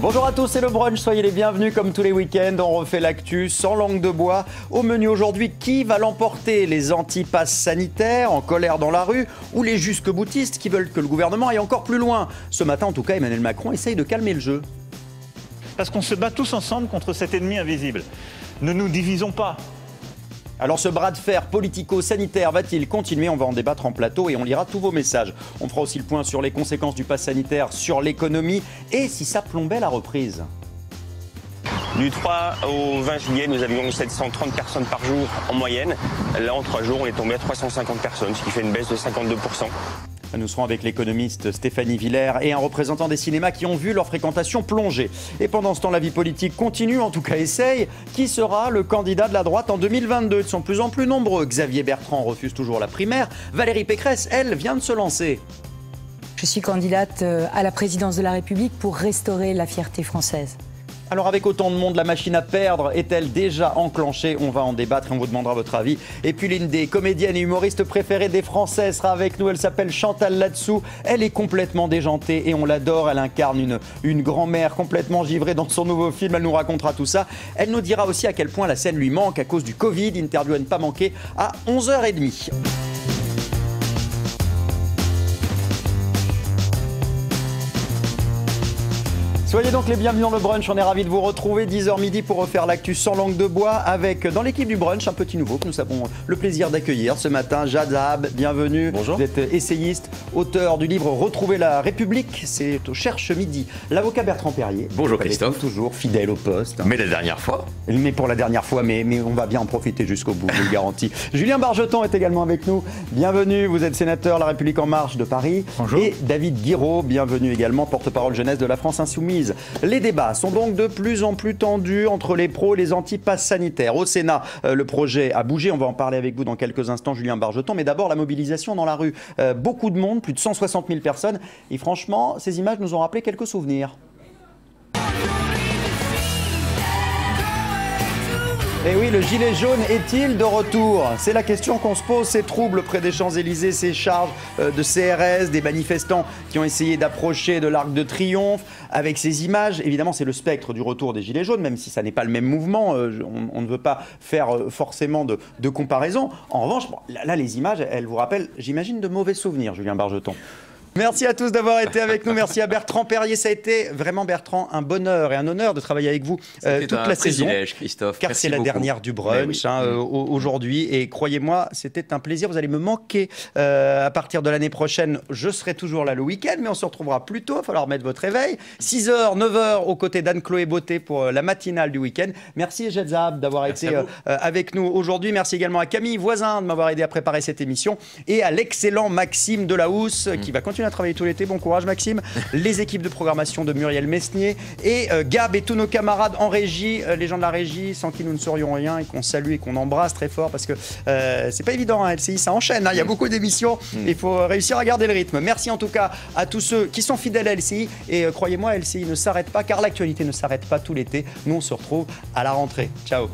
Bonjour à tous, c'est le brunch, soyez les bienvenus comme tous les week-ends. On refait l'actu sans langue de bois. Au menu aujourd'hui, qui va l'emporter? Les anti-passes sanitaires en colère dans la rue ou les jusque-boutistes qui veulent que le gouvernement aille encore plus loin? Ce matin, en tout cas, Emmanuel Macron essaye de calmer le jeu. Parce qu'on se bat tous ensemble contre cet ennemi invisible. Ne nous divisons pas. Alors ce bras de fer politico-sanitaire va-t-il continuer? On va en débattre en plateau et on lira tous vos messages. On fera aussi le point sur les conséquences du pass sanitaire sur l'économie et si ça plombait la reprise. Du 3 au 20 juillet, nous avions 730 personnes par jour en moyenne. Là, en 3 jours, on est tombé à 350 personnes, ce qui fait une baisse de 52%. Nous serons avec l'économiste Stéphanie Villers et un représentant des cinémas qui ont vu leur fréquentation plonger. Et pendant ce temps, la vie politique continue, en tout cas essaye. Qui sera le candidat de la droite en 2022? Ils sont de plus en plus nombreux. Xavier Bertrand refuse toujours la primaire. Valérie Pécresse, elle, vient de se lancer. Je suis candidate à la présidence de la République pour restaurer la fierté française. Alors avec autant de monde, la machine à perdre est-elle déjà enclenchée? On va en débattre et on vous demandera votre avis. Et puis l'une des comédiennes et humoristes préférées des Français sera avec nous. Elle s'appelle Chantal Latsou. Elle est complètement déjantée et on l'adore. Elle incarne une grand-mère complètement givrée dans son nouveau film. Elle nous racontera tout ça. Elle nous dira aussi à quel point la scène lui manque à cause du Covid. Interview à ne pas manquer à 11h30. Soyez donc les bienvenus dans le brunch, on est ravis de vous retrouver 10h midi pour refaire l'actu sans langue de bois avec dans l'équipe du brunch un petit nouveau que nous avons le plaisir d'accueillir ce matin, Jad Zahab, bienvenue. Bonjour. Vous êtes essayiste, auteur du livre Retrouver la République, c'est au Cherche Midi. L'avocat Bertrand Perrier. Bonjour Christophe. Toujours fidèle au poste. Mais la dernière fois. Mais pour la dernière fois, mais on va bien en profiter jusqu'au bout, je vous le garantis. Julien Bargeton est également avec nous. Bienvenue, vous êtes sénateur La République En Marche de Paris. Bonjour. Et David Guiraud, bienvenue également, porte-parole jeunesse de la France Insoumise. Les débats sont donc de plus en plus tendus entre les pros et les anti-passes sanitaires. Au Sénat, le projet a bougé. On va en parler avec vous dans quelques instants, Julien Bargeton. Mais d'abord, la mobilisation dans la rue. Beaucoup de monde, plus de 160 000 personnes. Et franchement, ces images nous ont rappelé quelques souvenirs. Et oui, le gilet jaune est-il de retour? C'est la question qu'on se pose. Ces troubles près des Champs-Élysées, ces charges de CRS, des manifestants qui ont essayé d'approcher de l'Arc de Triomphe. Avec ces images, évidemment, c'est le spectre du retour des gilets jaunes, même si ça n'est pas le même mouvement. On ne veut pas faire forcément de comparaison. En revanche, là, les images, elles vous rappellent, j'imagine, de mauvais souvenirs, Julien Bargeton. Merci à tous d'avoir été avec nous. Merci à Bertrand Perrier. Ça a été vraiment, Bertrand, un bonheur et un honneur de travailler avec vous toute la saison. Christophe. Car c'est la dernière du brunch aujourd'hui. Et croyez-moi, c'était un plaisir. Vous allez me manquer à partir de l'année prochaine. Je serai toujours là le week-end, mais on se retrouvera plus tôt. Il va falloir mettre votre réveil. 6h, 9h aux côtés d'Anne-Chloé Beauté pour la matinale du week-end. Merci Jad Zahab d'avoir été avec nous aujourd'hui. Merci également à Camille Voisin de m'avoir aidé à préparer cette émission et à l'excellent Maxime Delahousse qui va continuer à travailler tout l'été. Bon courage Maxime. Les équipes de programmation de Muriel Mesnier et Gab et tous nos camarades en régie, les gens de la régie sans qui nous ne serions rien et qu'on salue et qu'on embrasse très fort parce que c'est pas évident, hein, LCI ça enchaîne, hein, il y a beaucoup d'émissions, il faut réussir à garder le rythme. Merci en tout cas à tous ceux qui sont fidèles à LCI et croyez-moi LCI ne s'arrête pas car l'actualité ne s'arrête pas tout l'été. Nous on se retrouve à la rentrée. Ciao.